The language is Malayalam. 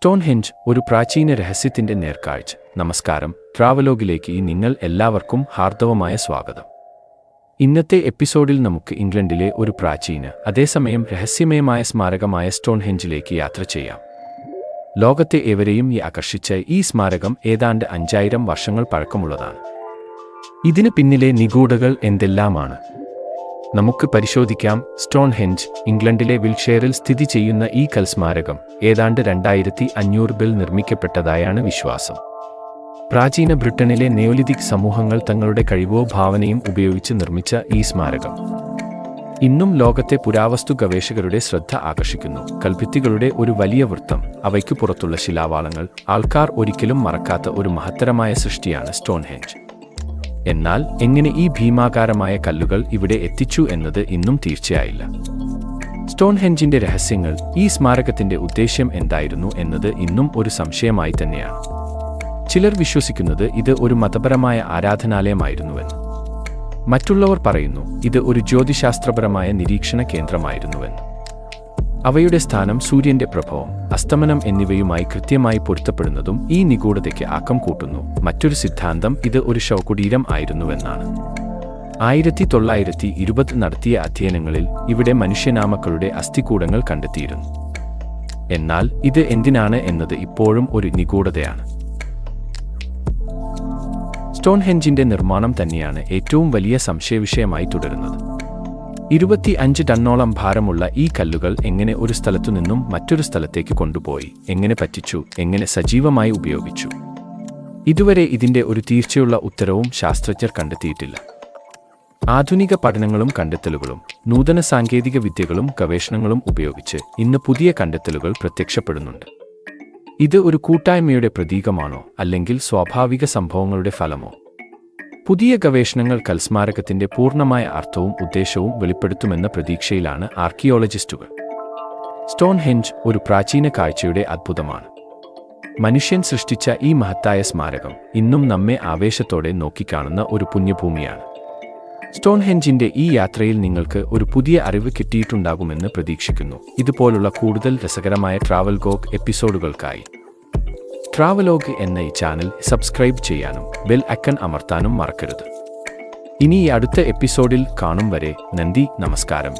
സ്റ്റോൺഹെഞ്ച് ഒരു പ്രാചീന രഹസ്യത്തിന്റെ നേർക്കാഴ്ച. നമസ്കാരം, ട്രാവലോഗിലേക്ക് നിങ്ങൾ എല്ലാവർക്കും ഹാർദവമായ സ്വാഗതം. ഇന്നത്തെ എപ്പിസോഡിൽ നമുക്ക് ഇംഗ്ലണ്ടിലെ ഒരു പ്രാചീന അതേസമയം രഹസ്യമയമായ സ്മാരകമായ സ്റ്റോൺഹെഞ്ചിലേക്ക് യാത്ര ചെയ്യാം. ലോകത്തെ ഏവരെയും ആകർഷിച്ച ഈ സ്മാരകം ഏതാണ്ട് 5000 വർഷങ്ങൾ പഴക്കമുള്ളതാണ്. ഇതിന് പിന്നിലെ നിഗൂഢതകൾ എന്തെല്ലാമാണ് നമുക്ക് പരിശോധിക്കാം. സ്റ്റോൺഹെഞ്ച് ഇംഗ്ലണ്ടിലെ വിൽഷെയറിൽ സ്ഥിതി ചെയ്യുന്ന ഈ കൽസ്മാരകം ഏതാണ്ട് 2500 നിർമ്മിക്കപ്പെട്ടതായാണ് വിശ്വാസം. പ്രാചീന ബ്രിട്ടനിലെ നിയോലിതിക് സമൂഹങ്ങൾ തങ്ങളുടെ കഴിവോ ഭാവനയും ഉപയോഗിച്ച് നിർമ്മിച്ച ഈ സ്മാരകം ഇന്നും ലോകത്തെ പുരാവസ്തു ഗവേഷകരുടെ ശ്രദ്ധ ആകർഷിക്കുന്നു. കൽഭിത്തികളുടെ ഒരു വലിയ വൃത്തം, അവയ്ക്കു പുറത്തുള്ള ശിലാവാളങ്ങൾ, ആൾക്കാർ ഒരിക്കലും മറക്കാത്ത ഒരു മഹത്തരമായ സൃഷ്ടിയാണ് സ്റ്റോൺഹെഞ്ച്. എന്നാൽ എങ്ങനെ ഈ ഭീമാകാരമായ കല്ലുകൾ ഇവിടെ എത്തിച്ചു എന്നത് ഇന്നും തീർച്ചയായില്ല. സ്റ്റോൺഹെഞ്ചിന്റെ രഹസ്യങ്ങൾ, ഈ സ്മാരകത്തിന്റെ ഉദ്ദേശ്യം എന്തായിരുന്നു എന്നത് ഇന്നും ഒരു സംശയമായി തന്നെയാണ്. ചിലർ വിശ്വസിക്കുന്നത് ഇത് ഒരു മതപരമായ ആരാധനാലയമായിരുന്നുവെന്ന്. മറ്റുള്ളവർ പറയുന്നു ഇത് ഒരു ജ്യോതിശാസ്ത്രപരമായ നിരീക്ഷണ കേന്ദ്രമായിരുന്നുവെന്ന്. അവയുടെ സ്ഥാനം, സൂര്യന്റെ പ്രഭവം, അസ്തമനം എന്നിവയുമായി കൃത്യമായി പൊരുത്തപ്പെടുന്നതും ഈ നിഗൂഢതയ്ക്ക് ആക്കം കൂട്ടുന്നു. മറ്റൊരു സിദ്ധാന്തം ഇത് ഒരു ശവകുടീരം ആയിരുന്നുവെന്നാണ്. 1920 നടത്തിയ അധ്യയനങ്ങളിൽ ഇവിടെ മനുഷ്യനാമക്കളുടെ അസ്ഥികൂടങ്ങൾ കണ്ടെത്തിയിരുന്നു. എന്നാൽ ഇത് എന്തിനാണ് എന്നത് ഇപ്പോഴും ഒരു നിഗൂഢതയാണ്. സ്റ്റോൺഹെഞ്ചിന്റെ നിർമ്മാണം തന്നെയാണ് ഏറ്റവും വലിയ സംശയവിഷയമായി തുടരുന്നത്. 25 ടണ്ണോളം ഭാരമുള്ള ഈ കല്ലുകൾ എങ്ങനെ ഒരു സ്ഥലത്തുനിന്നും മറ്റൊരു സ്ഥലത്തേക്ക് കൊണ്ടുപോയി, എങ്ങനെ പറ്റിച്ചു, എങ്ങനെ സജീവമായി ഉപയോഗിച്ചു? ഇതുവരെ ഇതിന്റെ ഒരു തീർച്ചയുള്ള ഉത്തരവും ശാസ്ത്രജ്ഞർ കണ്ടെത്തിയിട്ടില്ല. ആധുനിക പഠനങ്ങളും കണ്ടെത്തലുകളും നൂതന സാങ്കേതിക വിദ്യകളും ഗവേഷണങ്ങളും ഉപയോഗിച്ച് ഇന്ന് പുതിയ കണ്ടെത്തലുകൾ പ്രത്യക്ഷപ്പെടുന്നുണ്ട്. ഇത് ഒരു കൂട്ടായ്മയുടെ പ്രതീകമാണോ, അല്ലെങ്കിൽ സ്വാഭാവിക സംഭവങ്ങളുടെ ഫലമോ? പുതിയ ഗവേഷണങ്ങൾ കൽസ്മാരകത്തിന്റെ പൂർണ്ണമായ അർത്ഥവും ഉദ്ദേശവും വെളിപ്പെടുത്തുമെന്ന പ്രതീക്ഷയിലാണ് ആർക്കിയോളജിസ്റ്റുകൾ. സ്റ്റോൺഹെഞ്ച് ഒരു പ്രാചീന കാഴ്ചയുടെ അത്ഭുതമാണ്. മനുഷ്യൻ സൃഷ്ടിച്ച ഈ മഹത്തായ സ്മാരകം ഇന്നും നമ്മെ ആവേശത്തോടെ നോക്കിക്കാണുന്ന ഒരു പുണ്യഭൂമിയാണ്. സ്റ്റോൺഹെഞ്ചിന്റെ ഈ യാത്രയിൽ നിങ്ങൾക്ക് ഒരു പുതിയ അറിവ് കിട്ടിയിട്ടുണ്ടാകുമെന്ന് പ്രതീക്ഷിക്കുന്നു. ഇതുപോലുള്ള കൂടുതൽ രസകരമായ ട്രാവൽഗോഗ് എപ്പിസോഡുകൾക്കായി ട്രാവലോഗ് എന്ന ഈ ചാനൽ സബ്സ്ക്രൈബ് ചെയ്യാനും ബെൽ ഐക്കൺ അമർത്താനും മറക്കരുത്. ഇനി അടുത്ത എപ്പിസോഡിൽ കാണും വരെ നന്ദി, നമസ്കാരം.